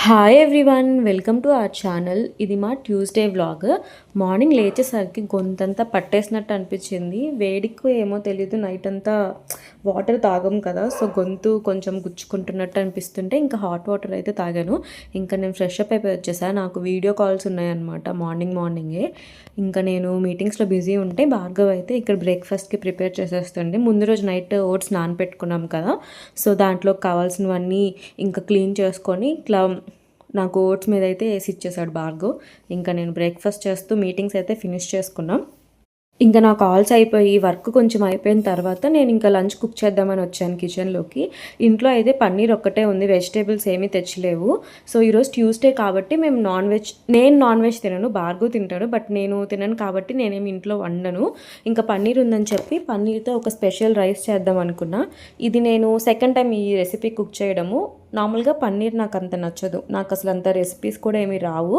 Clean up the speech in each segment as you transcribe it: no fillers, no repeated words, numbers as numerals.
Hi everyone, welcome to our channel. ఇది మా Tuesday vlog. Morning లేచేసరికి గొంతంతా పట్టేసినట్టు అనిపించింది. వేడికి ఏమో తెలియదు, నైట్ అంతా వాటర్ తాగం కదా, సో గొంతు కొంచెం గుచ్చుకుంటున్నట్టు అనిపిస్తుంటే ఇంకా హాట్ వాటర్ అయితే తాగాను. ఇంకా నేను ఫ్రెష్ అప్ అయిపోయి వచ్చేసాను. నాకు వీడియో కాల్స్ ఉన్నాయన్నమాట మార్నింగే. ఇంకా నేను మీటింగ్స్లో బిజీ ఉంటే భార్గవ్ అయితే ఇక్కడ బ్రేక్ఫాస్ట్కి ప్రిపేర్ చేసేస్తుండే. ముందు రోజు నైట్ ఓట్స్ నానపెట్టుకున్నాం కదా, సో దాంట్లోకి కావాల్సినవన్నీ ఇంకా క్లీన్ చేసుకొని ఇట్లా నాకు ఓట్స్ మీద అయితే వేసి ఇచ్చేసాడు భార్గవ్. ఇంకా నేను బ్రేక్ఫాస్ట్ చేస్తూ మీటింగ్స్ అయితే ఫినిష్ చేసుకున్నాం. ఇంకా నా కాల్స్ అయిపోయి వర్క్ కొంచెం అయిపోయిన తర్వాత నేను ఇంకా లంచ్ కుక్ చేద్దామని వచ్చాను కిచెన్లోకి. ఇంట్లో అయితే పన్నీర్ ఒక్కటే ఉంది, వెజిటేబుల్స్ ఏమీ తెచ్చలేవు. సో ఈరోజు ట్యూస్డే కాబట్టి మేము నేను నాన్ వెజ్ తినను, భార్గవ్ తింటాడు, బట్ నేను తినను కాబట్టి నేనేమి ఇంట్లో వండను. ఇంకా పన్నీర్ ఉందని చెప్పి పన్నీర్తో ఒక స్పెషల్ రైస్ చేద్దాం అనుకున్నా. ఇది నేను సెకండ్ టైం ఈ రెసిపీ కుక్ చేయడము. నార్మల్గా పన్నీర్ నాకు అంత నచ్చదు, నాకు అసలు అంత రెసిపీస్ కూడా ఏమీ రావు.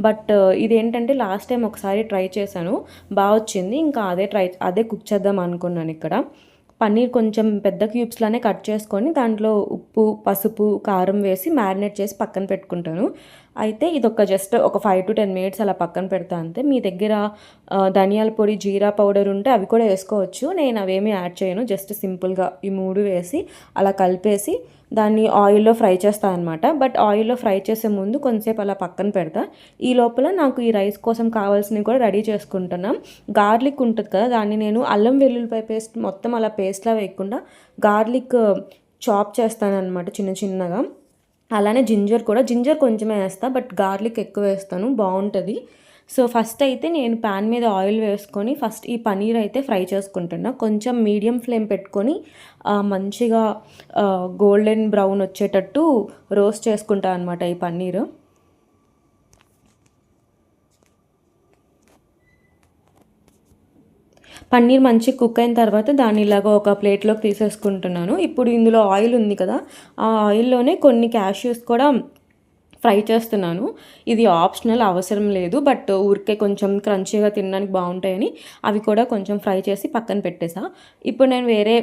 బట్ ఇదేంటంటే లాస్ట్ టైం ఒకసారి ట్రై చేశాను, బాగా వచ్చింది. ఇంకా అదే కుక్ చేద్దాం అనుకున్నాను. ఇక్కడ పన్నీర్ కొంచెం పెద్ద క్యూబ్స్లానే కట్ చేసుకొని దాంట్లో ఉప్పు, పసుపు, కారం వేసి మ్యారినేట్ చేసి పక్కన పెట్టుకుంటాను. అయితే ఇదొక జస్ట్ ఒక 5 to 10 minutes అలా పక్కన పెడతా అంతే. మీ దగ్గర ధనియాల పొడి, జీరా పౌడర్ ఉంటే అవి కూడా వేసుకోవచ్చు. నేను అవేమీ యాడ్ చేయను, జస్ట్ సింపుల్గా ఈ 3 వేసి అలా కలిపేసి దాన్ని ఆయిల్లో ఫ్రై చేస్తాను అనమాట. బట్ ఆయిల్లో ఫ్రై చేసే ముందు కొంచెంసేపు అలా పక్కన పెడతా. ఈ లోపల నాకు ఈ రైస్ కోసం కావాల్సినవి కూడా రెడీ చేసుకుంటున్నాం. గార్లిక్ ఉంటుంది కదా, దాన్ని నేను అల్లం వెల్లుల్లిపాయ పేస్ట్ మొత్తం అలా పేస్ట్లా వేయకుండా గార్లిక్ చాప్ చేస్తాను అనమాట చిన్న చిన్నగా. అలానే జింజర్ కొంచెమే వేస్తా, బట్ గార్లిక్ ఎక్కువ వేస్తాను, బాగుంటుంది. సో ఫస్ట్ అయితే నేను ప్యాన్ మీద ఆయిల్ వేసుకొని ఫస్ట్ ఈ పన్నీర్ అయితే ఫ్రై చేసుకుంటున్నా. కొంచెం మీడియం ఫ్లేమ్ పెట్టుకొని మంచిగా గోల్డెన్ బ్రౌన్ వచ్చేటట్టు రోస్ట్ చేసుకుంటా అనమాట ఈ పన్నీరు. పన్నీర్ మంచిగా కుక్ అయిన తర్వాత దాన్ని ఇలాగ ఒక ప్లేట్లోకి తీసేసుకుంటున్నాను. ఇప్పుడు ఇందులో ఆయిల్ ఉంది కదా, ఆ ఆయిల్లోనే కొన్ని క్యాష్యూస్ కూడా ఫ్రై చేస్తున్నాను. ఇది ఆప్షనల్, అవసరం లేదు, బట్ ఊరికే కొంచెం క్రంచీగా తినడానికి బాగుంటాయని అవి కూడా కొంచెం ఫ్రై చేసి పక్కన పెట్టేసా. ఇప్పుడు నేను వేరే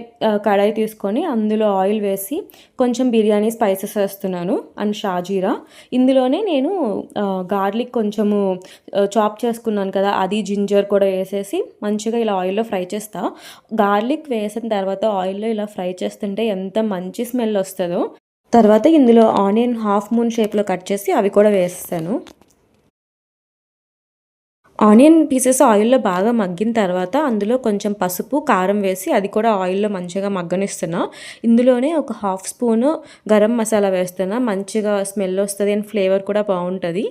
కడాయి తీసుకొని అందులో ఆయిల్ వేసి కొంచెం బిర్యానీ స్పైసెస్ వేస్తున్నాను అండ్ షాజీరా. ఇందులోనే నేను గార్లిక్ కొంచెము చాప్ చేసుకున్నాను కదా, అది జింజర్ కూడా వేసేసి మంచిగా ఇలా ఆయిల్లో ఫ్రై చేస్తా. గార్లిక్ వేసిన తర్వాత ఆయిల్లో ఇలా ఫ్రై చేస్తుంటే ఎంత మంచి స్మెల్ వస్తుందో. తర్వాత ఇందులో ఆనియన్ హాఫ్ మూన్ షేప్లో కట్ చేసి అవి కూడా వేస్తాను. ఆనియన్ పీసెస్ ఆయిల్లో బాగా మగ్గిన తర్వాత అందులో కొంచెం పసుపు, కారం వేసి అది కూడా ఆయిల్లో మంచిగా మగ్గనిస్తున్నా. ఇందులోనే ఒక హాఫ్ స్పూను గరం మసాలా వేస్తున్నా, మంచిగా స్మెల్ వస్తుంది అండ్ ఫ్లేవర్ కూడా బాగుంటుంది.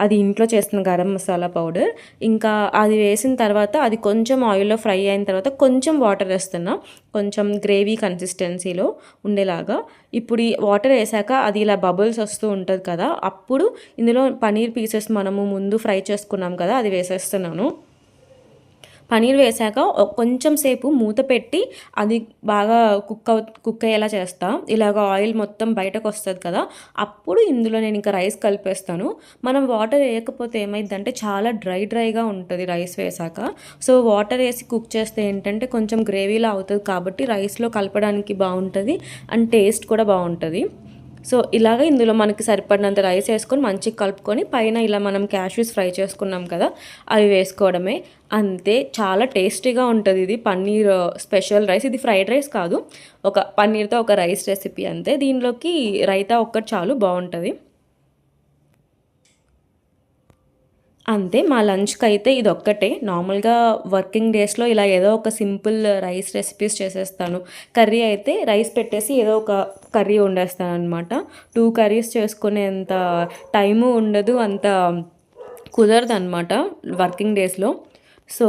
అది ఇంట్లో చేస్తున్న గరం మసాలా పౌడర్. ఇంకా అది వేసిన తర్వాత అది కొంచెం ఆయిల్లో ఫ్రై అయిన తర్వాత కొంచెం వాటర్ వేస్తున్నా, కొంచెం గ్రేవీ కన్సిస్టెన్సీలో ఉండేలాగా. ఇప్పుడు ఈ వాటర్ వేసాక అది ఇలా బబుల్స్ వస్తూ ఉంటుంది కదా, అప్పుడు ఇందులో పన్నీర్ పీసెస్ మనము ముందు ఫ్రై చేసుకున్నాం కదా అది వేసేస్తున్నాను. పన్నీర్ వేసాక కొంచెం సేపు మూత పెట్టి అది బాగా కుక్ అయ్యేలా చేస్తా. ఇలాగ ఆయిల్ మొత్తం బయటకు వస్తుంది కదా, అప్పుడు ఇందులో నేను ఇంకా రైస్ కలిపేస్తాను. మనం వాటర్ వేయకపోతే ఏమైందంటే చాలా డ్రైగా ఉంటుంది రైస్ వేసాక. సో వాటర్ వేసి కుక్ చేస్తే ఏంటంటే కొంచెం గ్రేవీలా అవుతుంది కాబట్టి రైస్లో కలపడానికి బాగుంటుంది అండ్ టేస్ట్ కూడా బాగుంటుంది. సో ఇలాగ ఇందులో మనకి సరిపడినంత రైస్ వేసుకొని మంచిగా కలుపుకొని పైన ఇలా మనం క్యాష్యూస్ ఫ్రై చేసుకున్నాం కదా అవి వేసుకోవడమే, అంతే. చాలా టేస్టీగా ఉంటుంది ఇది పన్నీర్ స్పెషల్ రైస్. ఇది ఫ్రైడ్ రైస్ కాదు, ఒక పన్నీర్తో ఒక రైస్ రెసిపీ అంతే. దీనిలోకి రైతా ఒక్కటి చాలు, బాగుంటుంది. అంతే, మా లంచ్కి అయితే ఇది ఒక్కటే. నార్మల్గా వర్కింగ్ డేస్లో ఇలా ఏదో ఒక సింపుల్ రైస్ రెసిపీస్ చేసేస్తాను. కర్రీ అయితే రైస్ పెట్టేసి ఏదో ఒక కర్రీ వండేస్తాను అనమాట. 2 కర్రీస్ చేసుకునేంత టైము ఉండదు, అంత కుదరదు అనమాట వర్కింగ్ డేస్లో. సో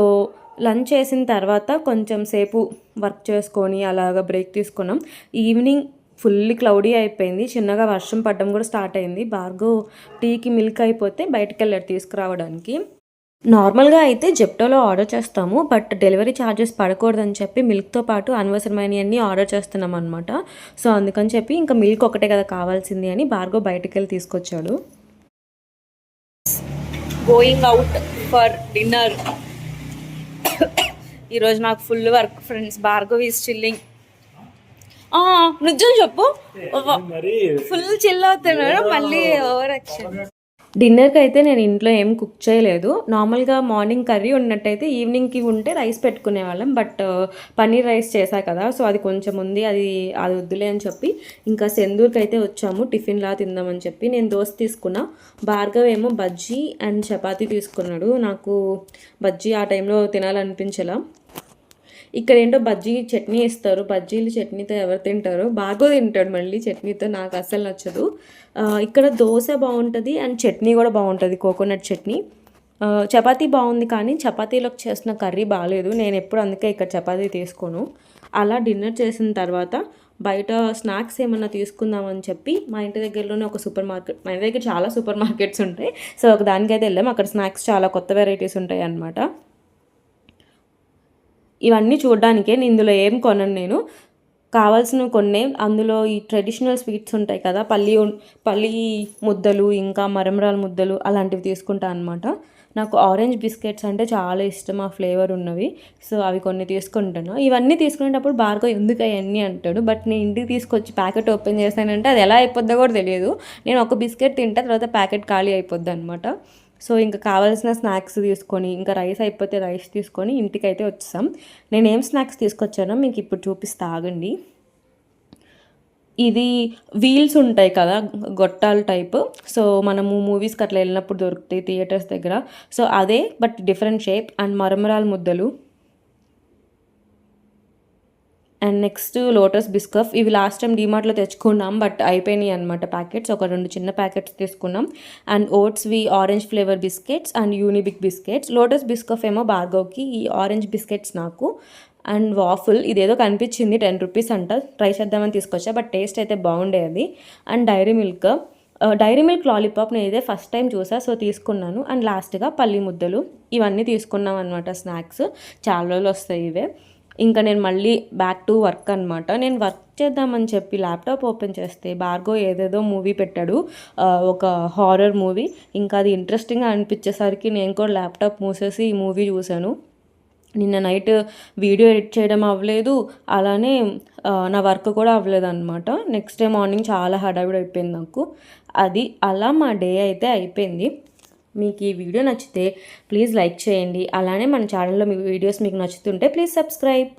లంచ్ చేసిన తర్వాత కొంచెం సేపు వర్క్ చేసుకొని అలాగ బ్రేక్ తీసుకున్నాం. ఈవినింగ్ ఫుల్ క్లౌడీ అయిపోయింది, చిన్నగా వర్షం పడడం కూడా స్టార్ట్ అయింది. భార్గవ్ టీకి మిల్క్ అయిపోతే బయటకు వెళ్ళాడు తీసుకురావడానికి. నార్మల్గా అయితే జెప్టోలో ఆర్డర్ చేస్తాము, బట్ డెలివరీ ఛార్జెస్ పడకూడదని చెప్పి మిల్క్తో పాటు అనవసరమైనవన్నీ ఆర్డర్ చేస్తున్నాం అనమాట. సో అందుకని చెప్పి ఇంకా మిల్క్ ఒకటే కదా కావాల్సింది అని భార్గవ్ బయటకు వెళ్ళి తీసుకొచ్చాడు. Going out for dinner. ఈరోజు నాకు full work friends. Bhargav is chilling. నిజం చెప్పు, ఫుల్ చిల్ అవుతున్నాడు మళ్ళీ ఓవర్ యాక్షన్. డిన్నర్కి అయితే నేను ఇంట్లో ఏం కుక్ చేయలేదు. నార్మల్గా మార్నింగ్ కర్రీ ఉన్నట్టయితే ఈవినింగ్కి ఉంటే రైస్ పెట్టుకునే వాళ్ళం. బట్ పన్నీర్ రైస్ చేశా కదా, సో అది కొంచెం ఉంది, అది వద్దులే అని చెప్పి ఇంకా సెందూర్కి అయితే వచ్చాము టిఫిన్లా తిందామని చెప్పి. నేను దోశ తీసుకున్నా, భార్గవ్ ఏమో బజ్జీ అండ్ చపాతీ తీసుకున్నాడు. నాకు బజ్జీ ఆ టైంలో తినాలనిపించలా. ఇక్కడ ఏంటో బజ్జీ చట్నీ ఇస్తారు, బజ్జీలు చట్నీతో ఎవరు తింటారో, బాగా తింటాడు మళ్ళీ చట్నీతో, నాకు అస్సలు నచ్చదు. ఇక్కడ దోశ బాగుంటుంది అండ్ చట్నీ కూడా బాగుంటుంది, కోకోనట్ చట్నీ. చపాతీ బాగుంది కానీ చపాతీలోకి చేసిన కర్రీ బాగాలేదు. నేను ఎప్పుడు అందుకే ఇక్కడ చపాతీ తీసుకోను. అలా డిన్నర్ చేసిన తర్వాత బయట స్నాక్స్ ఏమన్నా తీసుకుందామని చెప్పి మా ఇంటి దగ్గరలోనే ఒక సూపర్ మార్కెట్, మా ఇంటి దగ్గర చాలా సూపర్ మార్కెట్స్ ఉంటాయి, సో ఒక దానికైతే వెళ్ళాం. అక్కడ స్నాక్స్ చాలా కొత్త వెరైటీస్ ఉంటాయి అన్నమాట. ఇవన్నీ చూడడానికే, ఇందులో ఏం కొనను నేను, కావాల్సినవి కొన్నే. అందులో ఈ ట్రెడిషనల్ స్వీట్స్ ఉంటాయి కదా, పల్లి ముద్దలు ఇంకా మరమరాల ముద్దలు అలాంటివి తీసుకుంటా అనమాట. నాకు ఆరెంజ్ బిస్కెట్స్ అంటే చాలా ఇష్టం, ఆ ఫ్లేవర్ ఉన్నవి, సో అవి కొన్ని తీసుకుంటాను. ఇవన్నీ తీసుకునేటప్పుడు భార్గవ్ ఎందుకు అవన్నీ అంటాడు, బట్ నేను ఇంటికి తీసుకొచ్చి ప్యాకెట్ ఓపెన్ చేస్తానంటే అది ఎలా అయిపోద్దో కూడా తెలియదు. నేను ఒక బిస్కెట్ తింటా, తర్వాత ప్యాకెట్ ఖాళీ అయిపోద్ది అనమాట. సో ఇంకా కావాల్సిన స్నాక్స్ తీసుకొని, ఇంకా రైస్ అయిపోతే రైస్ తీసుకొని ఇంటికైతే వచ్చేసాం. నేను ఏం స్నాక్స్ తీసుకొచ్చానో మీకు ఇప్పుడు చూపిస్తా, ఆగండి. ఇది వీల్స్ ఉంటాయి కదా, గొట్టాల టైప్, సో మనము మూవీస్కి అట్లా వెళ్ళినప్పుడు దొరుకుతాయి థియేటర్స్ దగ్గర, సో అదే బట్ డిఫరెంట్ షేప్. అండ్ మరమరాల ముద్దలు, అండ్ నెక్స్ట్ లోటస్ బిస్కఫ్. ఇవి లాస్ట్ టైం డీమార్ట్లో తెచ్చుకున్నాం బట్ అయిపోయినాయి అనమాట ప్యాకెట్స్, ఒక 2 చిన్న ప్యాకెట్స్ తీసుకున్నాం. అండ్ ఓట్స్వి orange flavour biscuits and Unibic biscuits. Lotus Biscoff ఏమో భార్గవ్కి, ఈ ఆరెంజ్ బిస్కెట్స్ నాకు. అండ్ వాఫుల్, ఇదేదో కనిపించింది 10 రూపీస్ అంట, ట్రై చేద్దామని తీసుకొచ్చా, బట్ టేస్ట్ అయితే బాగుండేది. అండ్ డైరీ మిల్క్ లాలీపాప్ నేను ఇదే ఫస్ట్ టైం చూసా, సో తీసుకున్నాను. అండ్ లాస్ట్గా పల్లి ముద్దలు, ఇవన్నీ తీసుకున్నాం అనమాట స్నాక్స్. చాలా రోజులు వస్తాయి ఇవే. ఇంకా నేను మళ్ళీ బ్యాక్ టు వర్క్ అనమాట. నేను వర్క్ చేద్దామని చెప్పి ల్యాప్టాప్ ఓపెన్ చేస్తే భార్గవ్ ఏదేదో మూవీ పెట్టాడు, ఒక హారర్ మూవీ. ఇంకా అది ఇంట్రెస్టింగ్గా అనిపించేసరికి నేను కూడా ల్యాప్టాప్ మూసేసి ఈ మూవీ చూశాను. నిన్న నైట్ వీడియో ఎడిట్ చేయడం అవ్వలేదు, అలానే నా వర్క్ కూడా అవ్వలేదు అనమాట. నెక్స్ట్ డే మార్నింగ్ చాలా హడావిడి అయిపోయింది నాకు. అది అలా మా డే అయితే అయిపోయింది. మీకు ఈ వీడియో నచ్చితే ప్లీజ్ లైక్ చేయండి, అలానే మన ఛానల్లో మీ వీడియోస్ మీకు నచ్చుతుంటే ప్లీజ్ సబ్స్క్రైబ్.